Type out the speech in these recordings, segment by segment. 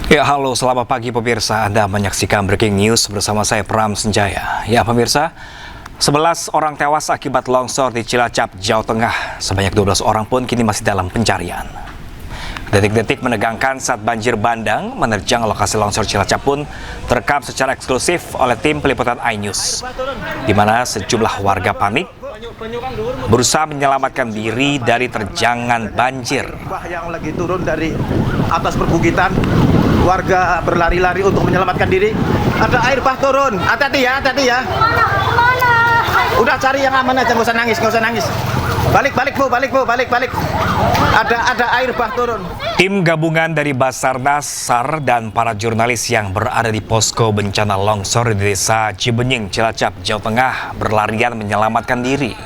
Ya, halo, selamat pagi pemirsa. Anda menyaksikan Breaking News bersama saya Pram Senjaya. Ya, pemirsa, 11 orang tewas akibat longsor di Cilacap, Jawa Tengah. Sebanyak 12 orang pun kini masih dalam pencarian. Detik-detik menegangkan saat banjir bandang menerjang lokasi longsor Cilacap pun terekam secara eksklusif oleh tim peliputan iNews, di mana sejumlah warga panik berusaha menyelamatkan diri dari terjangan banjir. Yang lagi turun dari atas perbukitan, warga berlari-lari untuk menyelamatkan diri. Ada air bah turun, hati-hati ya, hati-hati ya. Udah cari yang aman aja, nggak usah nangis. Balik bu, balik. Ada air bah turun. Tim gabungan dari Basarnas, SAR, dan para jurnalis yang berada di posko bencana longsor di Desa Cibenying, Cilacap, Jawa Tengah berlarian menyelamatkan diri.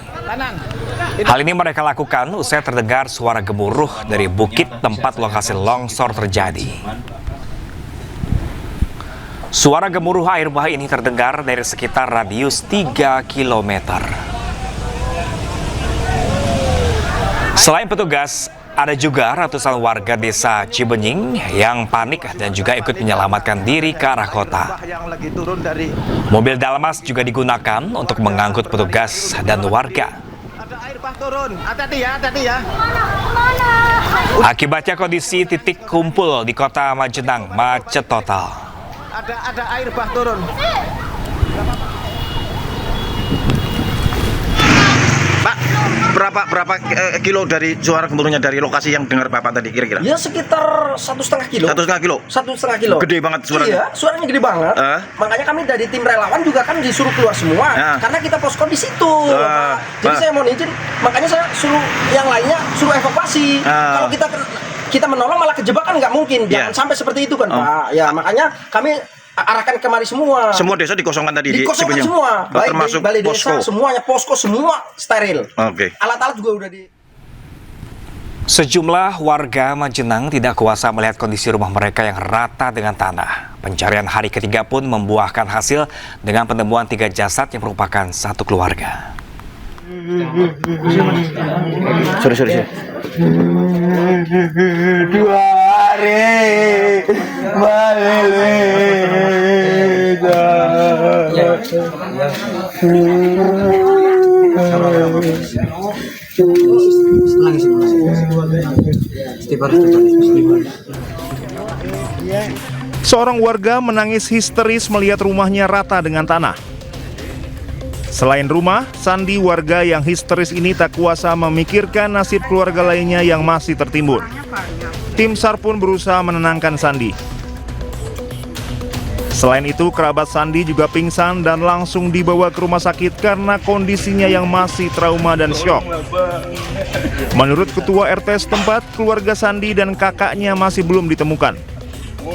Hal ini mereka lakukan usai terdengar suara gemuruh dari bukit tempat lokasi longsor terjadi. Suara gemuruh air bah ini terdengar dari sekitar radius 3 km. Selain petugas, ada juga ratusan warga desa Cibenying yang panik dan juga ikut menyelamatkan diri ke arah kota. Mobil Dalmas juga digunakan untuk mengangkut petugas dan warga. Ada air bah turun, hati-hati ya. Akibatnya kondisi titik kumpul di kota Majenang macet total. Ada air bah turun. Pak, berapa kilo dari suara gemuruhnya dari lokasi yang dengar Bapak tadi kira-kira? Ya sekitar 1,5 kilo. 1,5 kilo? 1,5 kilo. Gede banget suaranya? Iya, suaranya gede banget. Makanya kami dari tim relawan juga kan disuruh keluar semua. Karena kita posko di situ. Jadi saya mohon izin, makanya saya suruh yang lainnya suruh evakuasi. Kalau kita menolong malah kejebakan nggak mungkin. Jangan sampai seperti itu kan Pak. Ya makanya kami arahkan kemari semua. Semua desa dikosongkan tadi? Dikosongkan semua. Baik termasuk di balai desa, posko. semuanya posko semua steril. Oke. Alat-alat juga udah di. Sejumlah warga Majenang tidak kuasa melihat kondisi rumah mereka yang rata dengan tanah. Pencarian hari ketiga pun membuahkan hasil dengan penemuan 3 jasad yang merupakan satu keluarga. Sorry. 2 hari Seorang warga menangis histeris melihat rumahnya rata dengan tanah. Selain rumah, Sandi, warga yang histeris ini tak kuasa memikirkan nasib keluarga lainnya yang masih tertimbun. Tim SAR pun berusaha menenangkan Sandi. Selain itu, kerabat Sandi juga pingsan dan langsung dibawa ke rumah sakit karena kondisinya yang masih trauma dan syok. Menurut Ketua RT setempat, keluarga Sandi dan kakaknya masih belum ditemukan.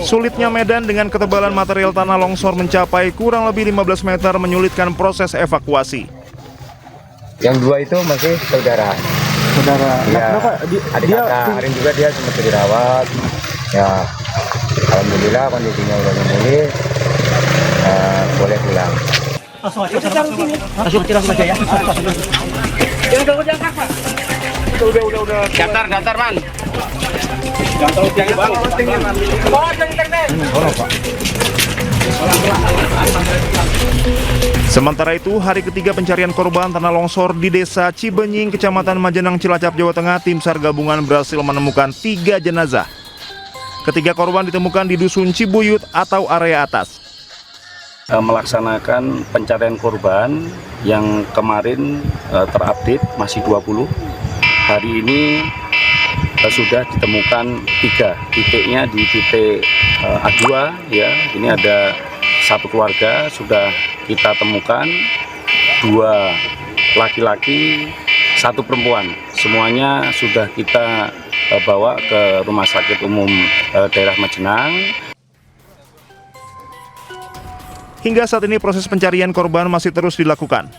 Sulitnya medan dengan ketebalan material tanah longsor mencapai kurang lebih 15 meter menyulitkan proses evakuasi. Yang 2 itu masih saudara. Ya, adik kakak. Kemarin juga dia sempat dirawat. Ya, alhamdulillah kondisinya udah memulih. Boleh pulang. Langsung aja ya. Udah. Datar, Man. Sementara itu, hari ketiga pencarian korban tanah longsor di Desa Cibenying, Kecamatan Majenang, Cilacap, Jawa Tengah, tim SAR gabungan berhasil menemukan 3 jenazah. Ketiga korban ditemukan di Dusun Cibuyut atau area atas. Melaksanakan pencarian korban yang kemarin terupdate masih 20. Hari ini sudah ditemukan 3 titiknya di titik A2 ya. Ini ada satu keluarga sudah kita temukan, 2 laki-laki, 1 perempuan. Semuanya sudah kita bawa ke Rumah Sakit Umum Daerah Majenang. Hingga saat ini proses pencarian korban masih terus dilakukan.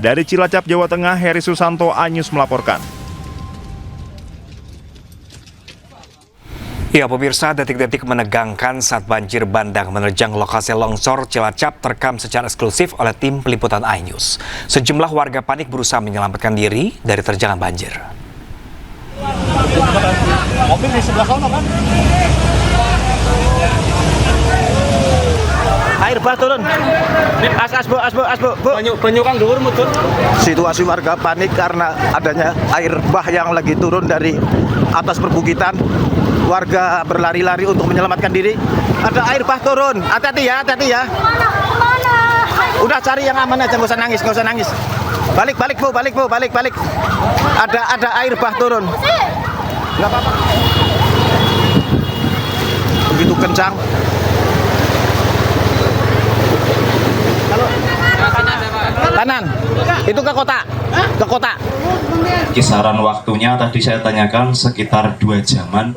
Dari Cilacap, Jawa Tengah, Heri Susanto, iNews melaporkan. Ya pemirsa, detik-detik menegangkan saat banjir bandang menerjang lokasi longsor Cilacap terekam secara eksklusif oleh tim peliputan iNews. Sejumlah warga panik berusaha menyelamatkan diri dari terjangan banjir. Mobil di sebelah sana kan? air bah turun. Asbo, Bu. Banyu kang dhuwur mudhun. Situasi warga panik karena adanya air bah yang lagi turun dari atas perbukitan. Warga berlari-lari untuk menyelamatkan diri. Ada air bah turun. Hati-hati ya. Kemana? Udah cari yang aman aja, nggak usah nangis. Balik Bu. Ada air bah turun. Nggak apa-apa. Begitu kencang. Kanan. Itu ke kota. Kisaran waktunya tadi saya tanyakan sekitar 2 jaman.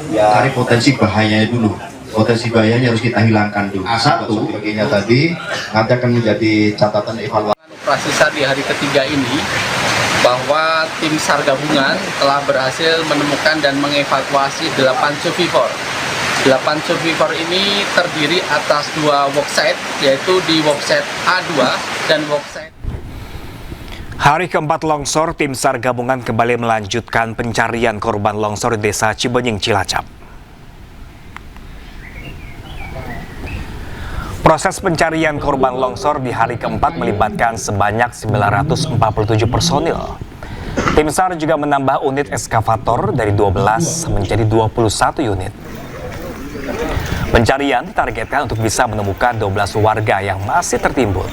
Cari potensi bahayanya dulu. Potensi bahayanya harus kita hilangkan dulu. Satu, bagiannya tadi nanti akan menjadi catatan evaluasi. Operasi SAR di hari ketiga ini bahwa tim SAR gabungan telah berhasil menemukan dan mengevakuasi 8 survivor. 8 survivor ini terdiri atas 2 worksite, yaitu di worksite A2 dan worksite. Hari keempat longsor, tim SAR gabungan kembali melanjutkan pencarian korban longsor di Desa Cibenying, Cilacap. Proses pencarian korban longsor di hari keempat melibatkan sebanyak 947 personil. Tim SAR juga menambah unit eskavator dari 12 menjadi 21 unit. Pencarian ditargetkan untuk bisa menemukan 12 warga yang masih tertimbun.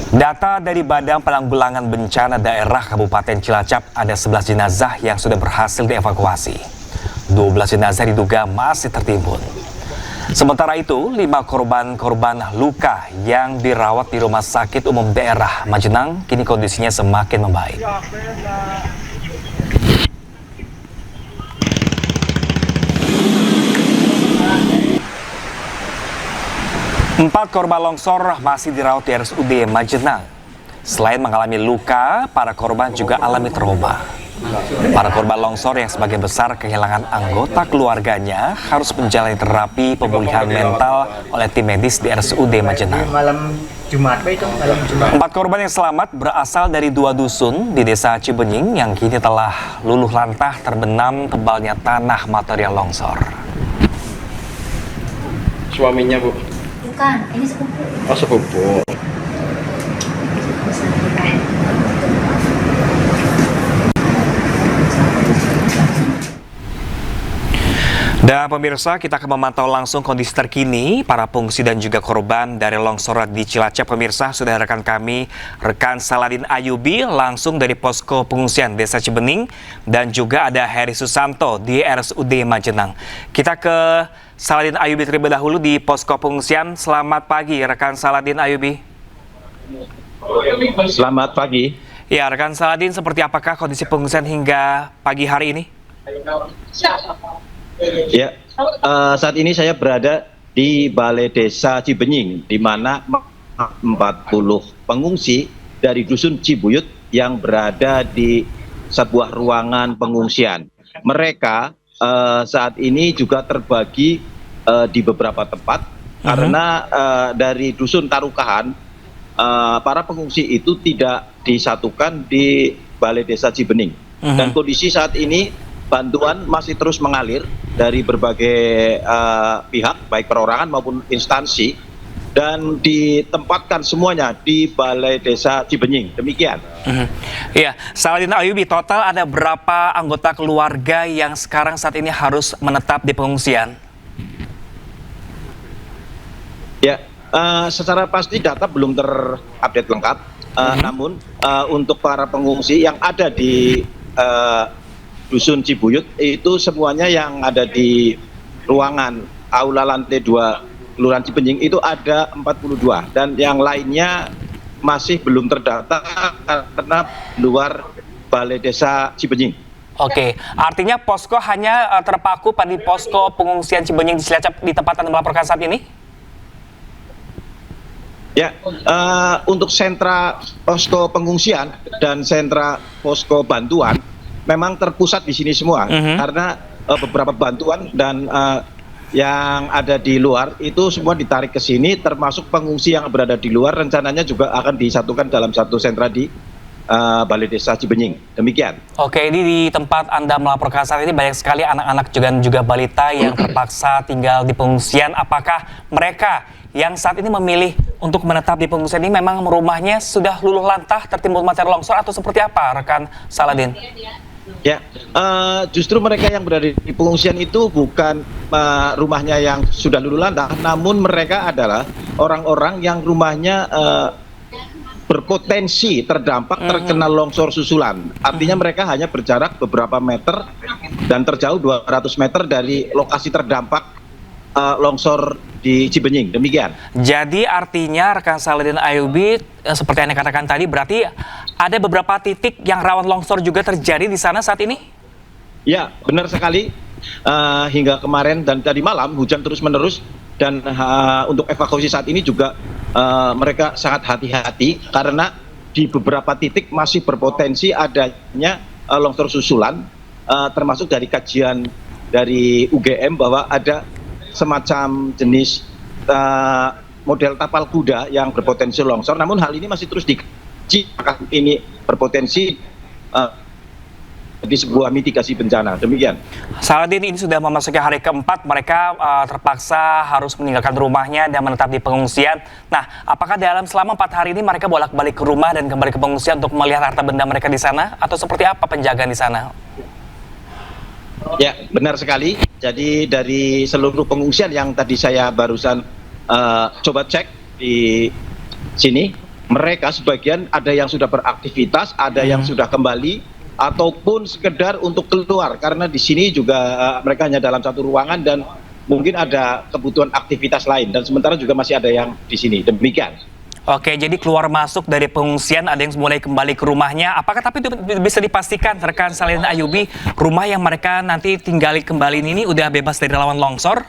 Data dari Badan Penanggulangan Bencana Daerah Kabupaten Cilacap, ada 11 jenazah yang sudah berhasil dievakuasi. 12 jenazah diduga masih tertimbun. Sementara itu, 5 korban luka yang dirawat di Rumah Sakit Umum Daerah Majenang kini kondisinya semakin membaik. 4 korban longsor masih dirawat di RSUD Majenang. Selain mengalami luka, para korban juga alami trauma. Para korban longsor yang sebagian besar kehilangan anggota keluarganya harus menjalani terapi pemulihan mental oleh tim medis di RSUD Majenang. 4 korban yang selamat berasal dari 2 dusun di Desa Cibenying yang kini telah luluh lantah terbenam tebalnya tanah material longsor. Suaminya, Bu? Bukan, ini sepupu. Oh, sepupu. Dan pemirsa, kita akan memantau langsung kondisi terkini para pengungsi dan juga korban dari longsor di Cilacap. Pemirsa, sudah rekan kami, rekan Saladin Ayubi langsung dari posko pengungsian Desa Cibenying, dan juga ada Heri Susanto di RSUD Majenang. Kita ke Saladin Ayubi terlebih dahulu di posko pengungsian. Selamat pagi rekan Saladin Ayubi. Selamat pagi. Ya, rekan Saladin, seperti apakah kondisi pengungsian hingga pagi hari ini? Ya, saat ini saya berada di Balai Desa Cibenying, di mana 40 pengungsi dari Dusun Cibuyut yang berada di sebuah ruangan pengungsian. Mereka saat ini juga terbagi di beberapa tempat, karena dari Dusun Tarukahan, para pengungsi itu tidak disatukan di Balai Desa Cibenying. Dan kondisi saat ini bantuan masih terus mengalir dari berbagai pihak, baik perorangan maupun instansi, dan ditempatkan semuanya di Balai Desa Cibenying. Demikian. Iya, Saladin Ayubi, total ada berapa anggota keluarga yang sekarang saat ini harus menetap di pengungsian? Ya, secara pasti data belum terupdate lengkap. Namun untuk para pengungsi yang ada di Dusun Cibuyut itu semuanya yang ada di ruangan aula lantai 2 Kelurahan Cibenying itu ada 42, dan yang lainnya masih belum terdata karena luar Balai Desa Cibenying. Oke, artinya posko hanya terpaku pada posko pengungsian Cibenying di Cilacap di tempat Anda melaporkan saat ini? Ya, untuk sentra posko pengungsian dan sentra posko bantuan memang terpusat di sini semua, karena beberapa bantuan dan yang ada di luar itu semua ditarik ke sini, termasuk pengungsi yang berada di luar rencananya juga akan disatukan dalam satu sentra di Balai Desa Cibenying. Demikian. Oke, ini di tempat Anda melaporkan saat ini banyak sekali anak-anak juga balita yang terpaksa tinggal di pengungsian. Apakah mereka yang saat ini memilih untuk menetap di pengungsian ini memang rumahnya sudah luluh lantah tertimbun material longsor atau seperti apa, rekan Saladin? Ya, justru mereka yang berada di pengungsian itu bukan rumahnya yang sudah luluh lantah, namun mereka adalah orang-orang yang rumahnya berpotensi terdampak terkena longsor susulan. Artinya mereka hanya berjarak beberapa meter dan terjauh 200 meter dari lokasi terdampak longsor di Cibenying. Demikian. Jadi artinya rekan Saladin Ayubi, seperti yang Anda katakan tadi, berarti ada beberapa titik yang rawan longsor juga terjadi di sana saat ini? Ya, benar sekali. Hingga kemarin dan tadi malam hujan terus-menerus, dan untuk evakuasi saat ini juga mereka sangat hati-hati karena di beberapa titik masih berpotensi adanya longsor susulan, termasuk dari kajian dari UGM bahwa ada semacam jenis model tapal kuda yang berpotensi longsor. Namun hal ini masih terus dikaji apakah ini berpotensi di sebuah mitigasi bencana. Demikian. Saladin, ini sudah memasuki hari keempat mereka terpaksa harus meninggalkan rumahnya dan menetap di pengungsian. Nah, apakah dalam selama 4 hari ini mereka bolak-balik ke rumah dan kembali ke pengungsian untuk melihat harta benda mereka di sana? Atau seperti apa penjagaan di sana? Ya, benar sekali. Jadi dari seluruh pengungsian yang tadi saya barusan coba cek di sini, mereka sebagian ada yang sudah beraktivitas, ada yang sudah kembali, ataupun sekedar untuk keluar karena di sini juga mereka hanya dalam satu ruangan dan mungkin ada kebutuhan aktivitas lain, dan sementara juga masih ada yang di sini. Demikian. Oke, jadi keluar masuk dari pengungsian, ada yang mulai kembali ke rumahnya. Apakah tapi itu bisa dipastikan rekan Saladin Ayubi, rumah yang mereka nanti tinggali kembali ini udah bebas dari rawan longsor?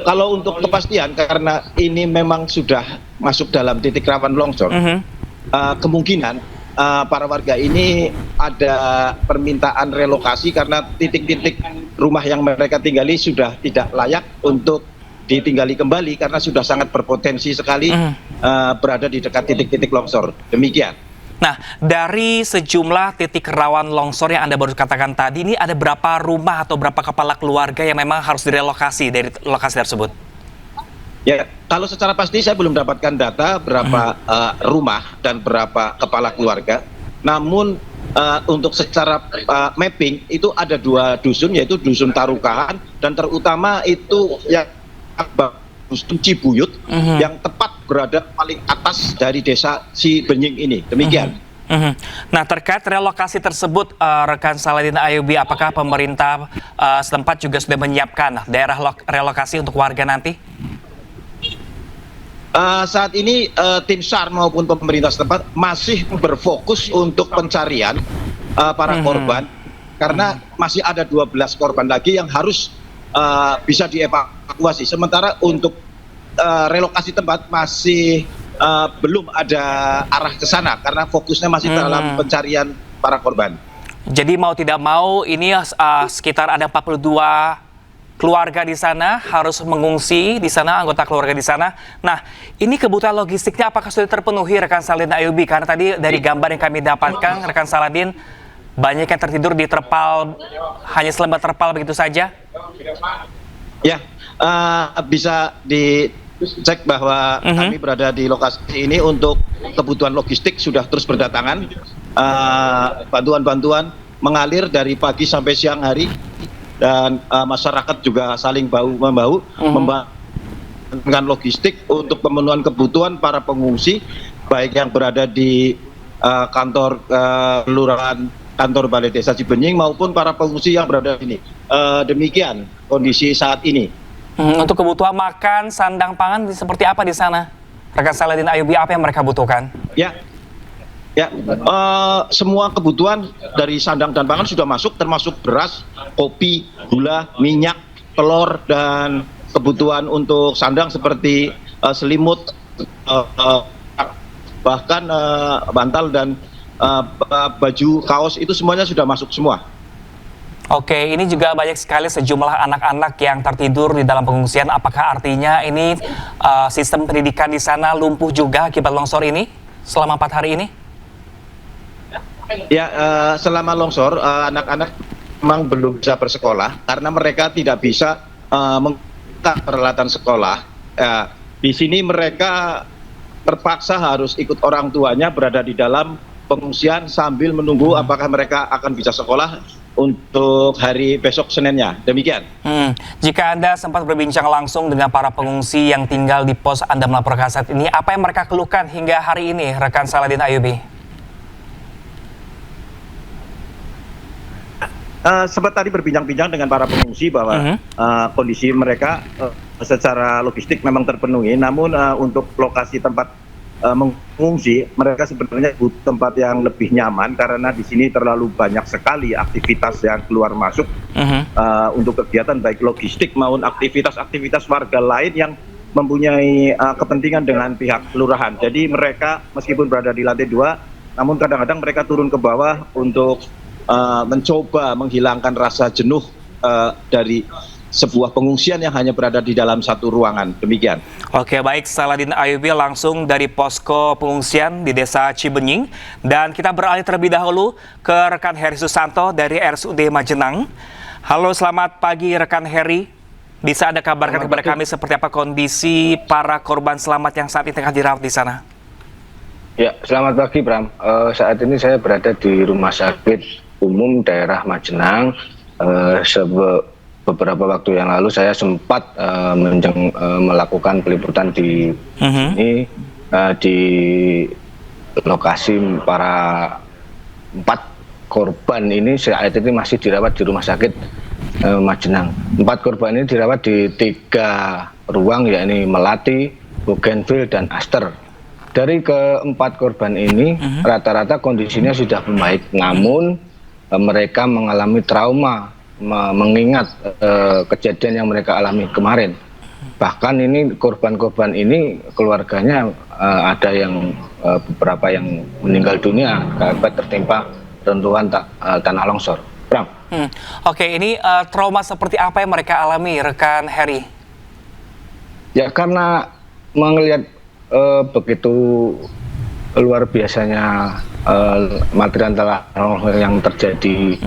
Kalau untuk kepastian, karena ini memang sudah masuk dalam titik rawan longsor, kemungkinan para warga ini ada permintaan relokasi karena titik-titik rumah yang mereka tinggali sudah tidak layak untuk ditinggali kembali karena sudah sangat berpotensi sekali berada di dekat titik-titik longsor. Demikian. Nah, dari sejumlah titik rawan longsor yang Anda baru katakan tadi, ini ada berapa rumah atau berapa kepala keluarga yang memang harus direlokasi dari lokasi tersebut? Ya, kalau secara pasti saya belum dapatkan data berapa rumah dan berapa kepala keluarga. Namun untuk secara mapping itu ada 2 dusun, yaitu Dusun Tarukahan dan terutama itu yang Dusun Cibuyut yang tepat berada paling atas dari Desa Cibenying ini. Demikian. Nah, terkait relokasi tersebut, rekan Saladin Ayubi, apakah pemerintah setempat juga sudah menyiapkan daerah relokasi untuk warga nanti? Saat ini tim SAR maupun pemerintah setempat masih berfokus untuk pencarian para korban karena masih ada 12 korban lagi yang harus bisa dievakuasi. Sementara untuk relokasi tempat masih belum ada arah ke sana karena fokusnya masih dalam pencarian para korban. Jadi mau tidak mau ini sekitar ada 42 keluarga di sana harus mengungsi di sana, anggota keluarga di sana. Nah, ini kebutuhan logistiknya apakah sudah terpenuhi rekan Saladin Ayubi? Karena tadi dari gambar yang kami dapatkan, rekan Saladin, banyak yang tertidur di terpal, hanya selembar terpal begitu saja. Ya, bisa dicek bahwa kami berada di lokasi ini untuk kebutuhan logistik sudah terus berdatangan. Bantuan-bantuan mengalir dari pagi sampai siang hari. Dan masyarakat juga saling bahu-membahu membangun logistik untuk pemenuhan kebutuhan para pengungsi, baik yang berada di kantor kelurahan, kantor Balai Desa Cibenying maupun para pengungsi yang berada di sini. Demikian kondisi saat ini. Untuk kebutuhan makan, sandang pangan seperti apa di sana? Rekan Saladin Ayubi, apa yang mereka butuhkan? Ya, semua kebutuhan dari sandang dan pangan sudah masuk, termasuk beras, kopi, gula, minyak, telur, dan kebutuhan untuk sandang seperti selimut, bahkan bantal dan baju, kaos, itu semuanya sudah masuk semua. Oke, ini juga banyak sekali sejumlah anak-anak yang tertidur di dalam pengungsian. Apakah artinya ini sistem pendidikan di sana lumpuh juga akibat longsor ini? selama 4 hari ini? Ya, selama longsor, anak-anak memang belum bisa bersekolah karena mereka tidak bisa menggunakan peralatan sekolah. Di sini mereka terpaksa harus ikut orang tuanya berada di dalam pengungsian sambil menunggu apakah mereka akan bisa sekolah untuk hari besok Seninnya. Demikian. Jika Anda sempat berbincang langsung dengan para pengungsi yang tinggal di pos Anda melaporkan saat ini, apa yang mereka keluhkan hingga hari ini, rekan Saladin Ayubi? Sempat tadi berbincang-bincang dengan para pengungsi bahwa kondisi mereka secara logistik memang terpenuhi, namun untuk lokasi tempat mengungsi mereka sebenarnya butuh tempat yang lebih nyaman karena di sini terlalu banyak sekali aktivitas yang keluar masuk untuk kegiatan baik logistik maupun aktivitas warga lain yang mempunyai kepentingan dengan pihak kelurahan. Jadi mereka meskipun berada di lantai 2, namun kadang-kadang mereka turun ke bawah untuk mencoba menghilangkan rasa jenuh dari sebuah pengungsian yang hanya berada di dalam satu ruangan. Demikian. Oke, baik, Saladin Ayubi langsung dari posko pengungsian di Desa Cibenying. Dan kita beralih terlebih dahulu ke rekan Heri Susanto dari RSUD Majenang. Halo, selamat pagi rekan Heri. Bisa Anda kabarkan kepada kami seperti apa kondisi para korban selamat yang saat ini tengah dirawat di sana? Ya, selamat pagi Bram. Saat ini saya berada di Rumah Sakit Umum Daerah Majenang. Beberapa waktu yang lalu saya sempat melakukan peliputan di sini, di lokasi para 4 korban ini saat ini masih dirawat di Rumah Sakit Majenang. 4 korban ini dirawat di 3 ruang, yakni Melati, Bougainville, dan Aster. Dari ke-4 korban ini rata-rata kondisinya sudah membaik, namun mereka mengalami trauma mengingat kejadian yang mereka alami kemarin. Bahkan ini korban-korban ini keluarganya ada yang beberapa yang meninggal dunia akibat tertimpa reruntuhan tanah longsor. Bram. Oke, ini trauma seperti apa yang mereka alami, rekan Heri? Ya, karena melihat begitu luar biasanya material tanah longsor yang terjadi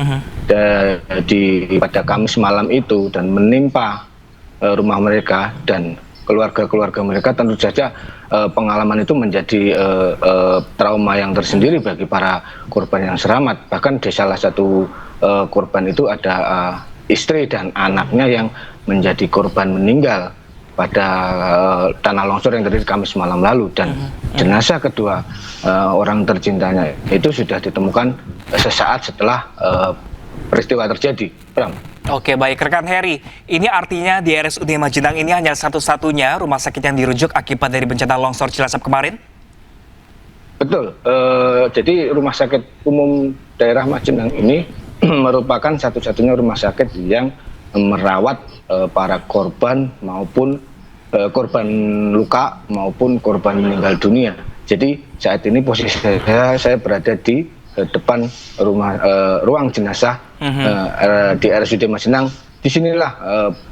pada Kamis malam itu dan menimpa rumah mereka dan keluarga-keluarga mereka, tentu saja pengalaman itu menjadi trauma yang tersendiri bagi para korban yang selamat. Bahkan di salah satu korban itu ada istri dan anaknya yang menjadi korban meninggal pada tanah longsor yang terjadi Kamis malam lalu, dan jenazah kedua orang tercintanya itu sudah ditemukan sesaat setelah peristiwa terjadi. Bram. Oke, baik rekan Heri, ini artinya di RSUD Majenang ini hanya satu-satunya rumah sakit yang dirujuk akibat dari bencana longsor Cilacap kemarin? Betul, jadi Rumah Sakit Umum Daerah Majenang ini merupakan satu-satunya rumah sakit yang merawat para korban maupun korban luka maupun korban meninggal dunia. Jadi saat ini posisi saya berada di depan ruang jenazah di RSUD Majenang. Disinilah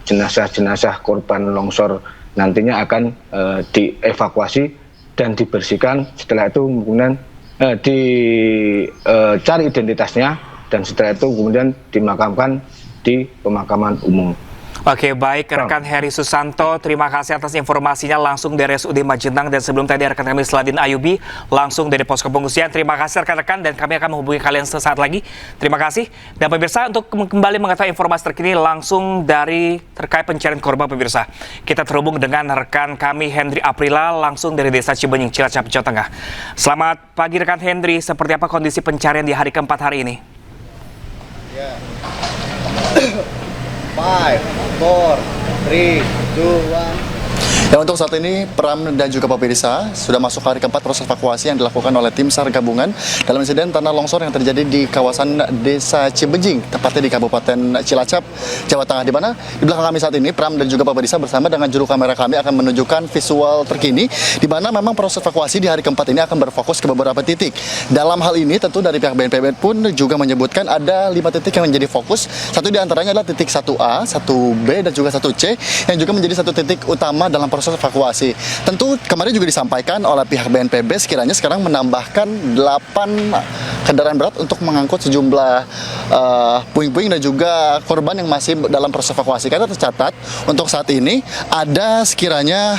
jenazah-jenazah korban longsor nantinya akan dievakuasi dan dibersihkan. Setelah itu kemudian dicari identitasnya dan setelah itu kemudian dimakamkan di pemakaman umum. Oke, baik rekan Heri Susanto, terima kasih atas informasinya langsung dari RSUD Majenang, dan sebelum tadi rekan kami Saladin Ayubi langsung dari posko pengungsian. Terima kasih rekan-rekan, dan kami akan menghubungi kalian sesaat lagi. Terima kasih. Dan pemirsa, untuk kembali mengetahui informasi terkini langsung dari terkait pencarian korban, pemirsa, kita terhubung dengan rekan kami Hendri Aprila langsung dari Desa Cibenying, Cilacap, Jawa Tengah. Selamat pagi rekan Hendri, seperti apa kondisi pencarian di hari keempat hari ini? 5, 4, 3, 2, 1. Ya, untuk saat ini Pram dan juga pemirsa sudah masuk hari keempat proses evakuasi yang dilakukan oleh tim SAR gabungan dalam insiden tanah longsor yang terjadi di kawasan Desa Cibenying, tepatnya di Kabupaten Cilacap, Jawa Tengah, di mana di belakang kami saat ini Pram dan juga pemirsa bersama dengan juru kamera kami akan menunjukkan visual terkini di mana memang proses evakuasi di hari keempat ini akan berfokus ke beberapa titik. Dalam hal ini tentu dari pihak BNPB pun juga menyebutkan ada 5 titik yang menjadi fokus. Satu di antaranya adalah titik 1A, 1B dan juga 1C yang juga menjadi satu titik utama dalam proses proses evakuasi. Tentu kemarin juga disampaikan oleh pihak BNPB sekiranya sekarang menambahkan 8 kendaraan berat untuk mengangkut sejumlah puing-puing dan juga korban yang masih dalam proses evakuasi. Karena tercatat untuk saat ini ada sekiranya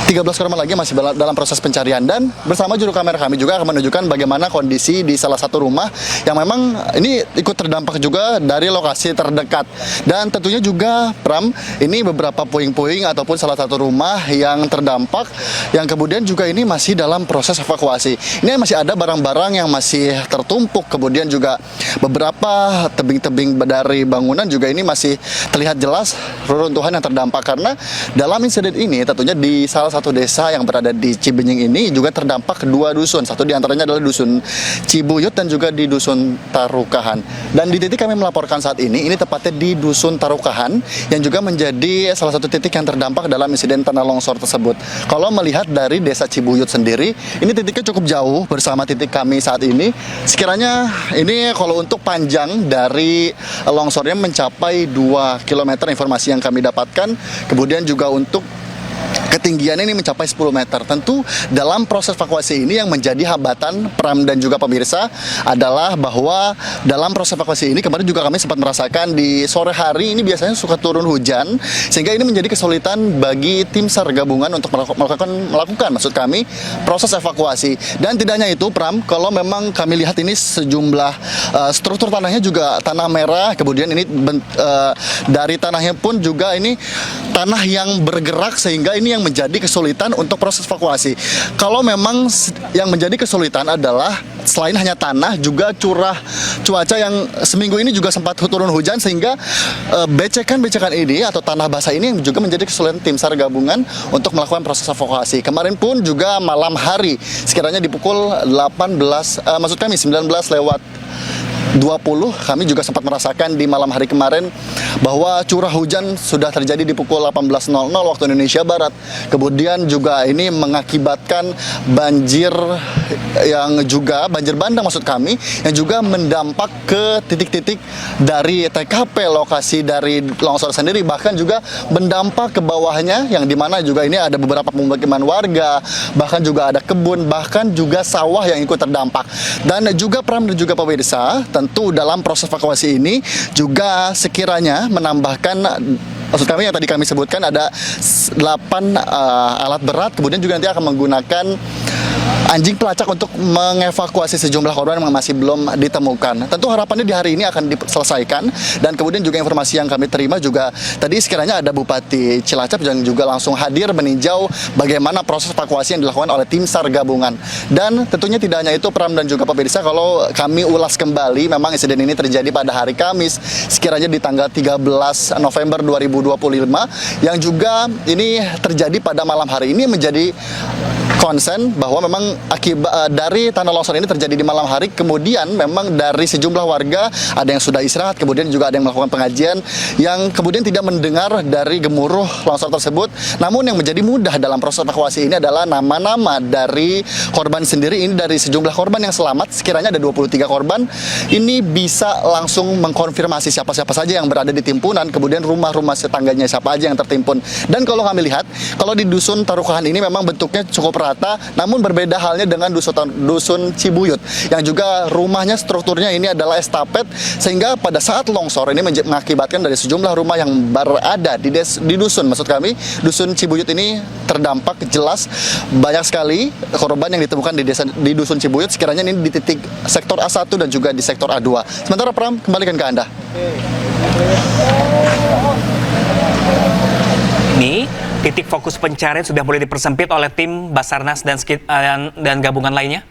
13 korban lagi masih dalam proses pencarian, dan bersama juru kamera kami juga akan menunjukkan bagaimana kondisi di salah satu rumah yang memang ini ikut terdampak juga dari lokasi terdekat. Dan tentunya juga Pram, ini beberapa puing-puing ataupun salah satu rumah yang terdampak yang kemudian juga ini masih dalam proses evakuasi. Ini masih ada barang-barang yang masih tertumpuk, kemudian juga beberapa tebing-tebing dari bangunan juga ini masih terlihat jelas reruntuhan yang terdampak. Karena dalam insiden ini tentunya di salah satu desa yang berada di Cibenying ini juga terdampak kedua dusun. Satu diantaranya adalah dusun Cibuyut dan juga di dusun Tarukahan. Dan di titik kami melaporkan saat ini tepatnya di dusun Tarukahan yang juga menjadi salah satu titik yang terdampak dalam insiden tanah longsor tersebut. Kalau melihat dari desa Cibuyut sendiri, ini titiknya cukup jauh bersama titik kami saat ini. Sekiranya ini kalau untuk panjang dari longsornya mencapai 2 km informasi yang kami dapatkan. Kemudian juga untuk ketinggiannya ini mencapai 10 meter. Tentu dalam proses evakuasi ini yang menjadi hambatan Pram dan juga pemirsa adalah bahwa dalam proses evakuasi ini kemarin juga kami sempat merasakan di sore hari ini biasanya suka turun hujan, sehingga ini menjadi kesulitan bagi tim SAR gabungan untuk melakukan maksud kami proses evakuasi. Dan tidak hanya itu Pram, kalau memang kami lihat ini sejumlah struktur tanahnya juga tanah merah, kemudian ini dari tanahnya pun juga ini tanah yang bergerak, sehingga ini yang menjadi kesulitan untuk proses evakuasi. Kalau memang yang menjadi kesulitan adalah selain hanya tanah, juga curah cuaca yang seminggu ini juga sempat turun hujan, sehingga becekan-becekan ini atau tanah basah ini yang juga menjadi kesulitan tim SAR gabungan untuk melakukan proses evakuasi. Kemarin pun juga malam hari sekiranya di pukul 19:20 kami juga sempat merasakan di malam hari kemarin bahwa curah hujan sudah terjadi di pukul 18.00 waktu Indonesia Barat. Kemudian juga ini mengakibatkan banjir yang juga banjir bandang maksud kami, yang juga mendampak ke titik-titik dari TKP lokasi dari longsor sendiri, bahkan juga mendampak ke bawahnya yang dimana juga ini ada beberapa pemukiman warga, bahkan juga ada kebun, bahkan juga sawah yang ikut terdampak. Dan juga Pram dan juga pemirsa, tentu dalam proses evakuasi ini juga sekiranya menambahkan, maksud kami yang tadi kami sebutkan ada 8 alat berat, kemudian juga nanti akan menggunakan anjing pelacak untuk mengevakuasi sejumlah korban yang masih belum ditemukan. Tentu harapannya di hari ini akan diselesaikan. Dan kemudian juga informasi yang kami terima juga tadi sekiranya ada Bupati Cilacap yang juga langsung hadir meninjau bagaimana proses evakuasi yang dilakukan oleh tim SAR gabungan. Dan tentunya tidak hanya itu Pram dan juga pemirsa, kalau kami ulas kembali, memang insiden ini terjadi pada hari Kamis sekiranya di tanggal 13 November 2025 yang juga ini terjadi pada malam hari. Ini menjadi konsen bahwa memang akibat dari tanah longsor ini terjadi di malam hari, kemudian memang dari sejumlah warga ada yang sudah istirahat, kemudian juga ada yang melakukan pengajian yang kemudian tidak mendengar dari gemuruh longsor tersebut. Namun yang menjadi mudah dalam proses evakuasi ini adalah nama-nama dari korban sendiri. Ini dari sejumlah korban yang selamat, sekiranya ada 23 korban, ini bisa langsung mengkonfirmasi siapa-siapa saja yang berada di timpunan, kemudian rumah-rumah tetangganya siapa aja yang tertimbun. Dan kalau kami lihat, kalau di dusun Tarukahan ini memang bentuknya cukup rata, namun berbeda halnya dengan dusun Cibuyut yang juga rumahnya strukturnya ini adalah estafet, sehingga pada saat longsor ini mengakibatkan dari sejumlah rumah yang berada di dusun, maksud kami dusun Cibuyut ini terdampak jelas. Banyak sekali korban yang ditemukan di dusun Cibuyut, sekiranya ini di titik sektor A1 dan juga di sektor A2. Sementara Pram, kembalikan ke Anda. Ini titik fokus pencarian sudah mulai dipersempit oleh tim Basarnas dan gabungan lainnya?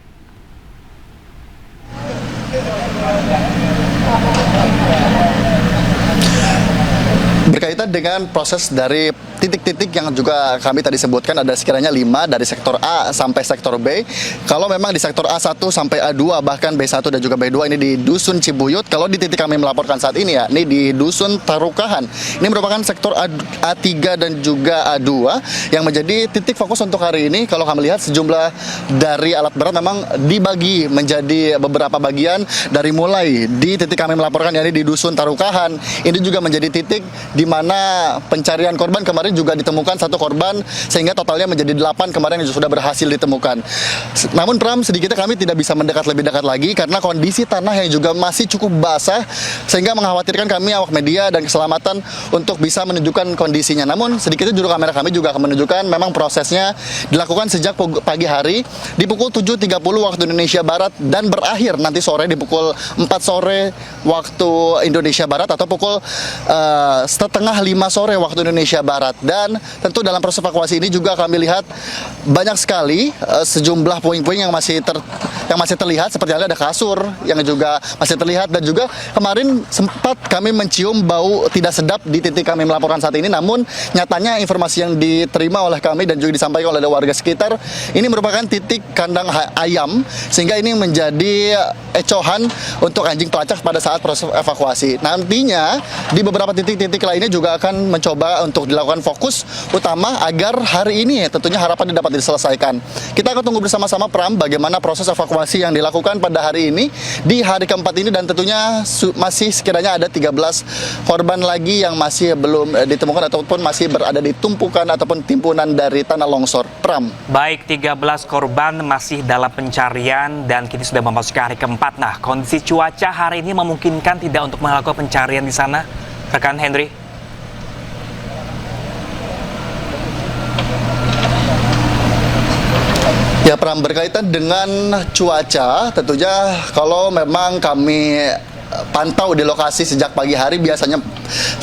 Berkaitan dengan proses dari titik-titik yang juga kami tadi sebutkan, ada sekiranya 5 dari sektor A sampai sektor B. Kalau memang di sektor A1 sampai A2, bahkan B1 dan juga B2 ini di dusun Cibuyut. Kalau di titik kami melaporkan saat ini ya, ini di dusun Tarukahan. Ini merupakan sektor A3 dan juga A2 yang menjadi titik fokus untuk hari ini. Kalau kami lihat sejumlah dari alat berat memang dibagi menjadi beberapa bagian, dari mulai di titik kami melaporkan yakni di dusun Tarukahan. Ini juga menjadi titik di mana pencarian korban kemarin kemarin juga ditemukan 1 korban, sehingga totalnya menjadi 8 kemarin yang sudah berhasil ditemukan. Namun Pram, sedikitnya kami tidak bisa mendekat lebih dekat lagi karena kondisi tanah yang juga masih cukup basah, sehingga mengkhawatirkan kami awak media dan keselamatan untuk bisa menunjukkan kondisinya. Namun sedikitnya juru kamera kami juga akan menunjukkan memang prosesnya dilakukan sejak pagi hari di pukul 7.30 waktu Indonesia Barat dan berakhir nanti sore di pukul 4 sore waktu Indonesia Barat atau pukul 4:30 sore waktu Indonesia Barat. Dan tentu dalam proses evakuasi ini juga kami lihat banyak sekali sejumlah puing-puing yang masih terlihat, seperti halnya ada kasur yang juga masih terlihat, dan juga kemarin sempat kami mencium bau tidak sedap di titik kami melaporkan saat ini. Namun nyatanya informasi yang diterima oleh kami dan juga disampaikan oleh warga sekitar, ini merupakan titik kandang ayam, sehingga ini menjadi ecohan untuk anjing pelacak pada saat proses evakuasi. Nantinya di beberapa titik-titik lainnya juga akan mencoba untuk dilakukan fokus utama agar hari ini tentunya harapan dapat diselesaikan. Kita akan tunggu bersama-sama Pram bagaimana proses evakuasi yang dilakukan pada hari ini di hari keempat ini, dan tentunya masih sekiranya ada 13 korban lagi yang masih belum ditemukan ataupun masih berada di tumpukan ataupun timbunan dari tanah longsor. Pram. Baik, 13 korban masih dalam pencarian dan kini sudah memasuki hari keempat. Nah, kondisi cuaca hari ini memungkinkan tidak untuk melakukan pencarian di sana, rekan Henry? Ya Pram, berkaitan dengan cuaca, tentunya kalau memang kami pantau di lokasi sejak pagi hari, biasanya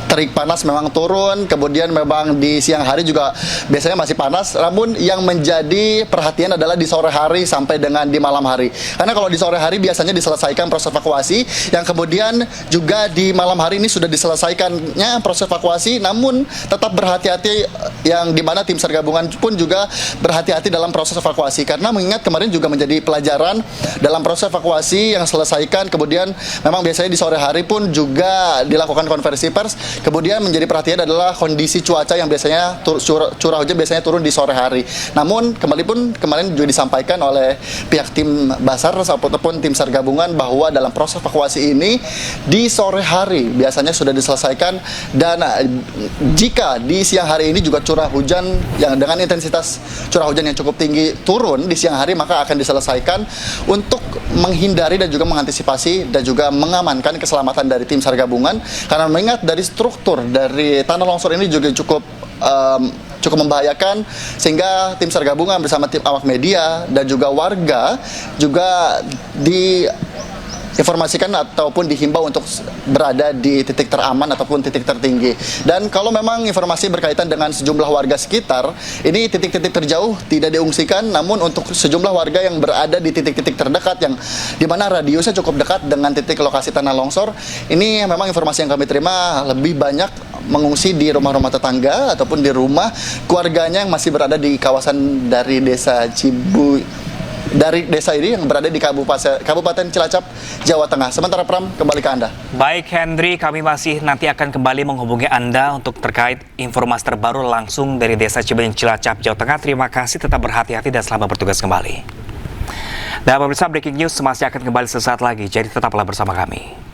terik panas memang turun, kemudian memang di siang hari juga biasanya masih panas. Namun yang menjadi perhatian adalah di sore hari sampai dengan di malam hari, karena kalau di sore hari biasanya diselesaikan proses evakuasi, yang kemudian juga di malam hari ini sudah diselesaikannya proses evakuasi. Namun tetap berhati-hati, yang dimana tim SAR gabungan pun juga berhati-hati dalam proses evakuasi, karena mengingat kemarin juga menjadi pelajaran dalam proses evakuasi yang selesaikan. Kemudian memang biasanya di sore hari pun juga dilakukan konversi pers. Kemudian menjadi perhatian adalah kondisi cuaca yang biasanya curah hujan biasanya turun di sore hari. Namun kemarin juga disampaikan oleh pihak tim Basar ataupun tim SAR gabungan bahwa dalam proses evakuasi ini di sore hari biasanya sudah diselesaikan, dan jika di siang hari ini juga curah hujan yang dengan intensitas curah hujan yang cukup tinggi turun di siang hari, maka akan diselesaikan untuk menghindari dan juga mengantisipasi dan juga mengamankan keselamatan dari tim SAR gabungan. Karena mengingat dari struktur dari tanah longsor ini juga cukup membahayakan, sehingga tim SAR gabungan bersama tim awak media dan juga warga juga diinformasikan ataupun dihimbau untuk berada di titik teraman ataupun titik tertinggi. Dan kalau memang informasi berkaitan dengan sejumlah warga sekitar, ini titik-titik terjauh tidak diungsikan, namun untuk sejumlah warga yang berada di titik-titik terdekat yang dimana radiusnya cukup dekat dengan titik lokasi tanah longsor, ini memang informasi yang kami terima lebih banyak mengungsi di rumah-rumah tetangga ataupun di rumah keluarganya yang masih berada di kawasan dari desa dari desa ini yang berada di Kabupaten Cilacap, Jawa Tengah. Sementara Pram, kembali ke Anda. Baik Henry, kami masih nanti akan kembali menghubungi Anda untuk terkait informasi terbaru langsung dari desa Cibenying, Cilacap, Jawa Tengah. Terima kasih, tetap berhati-hati dan selamat bertugas kembali. Dan pemirsa, breaking news masih akan kembali sesaat lagi, jadi tetaplah bersama kami.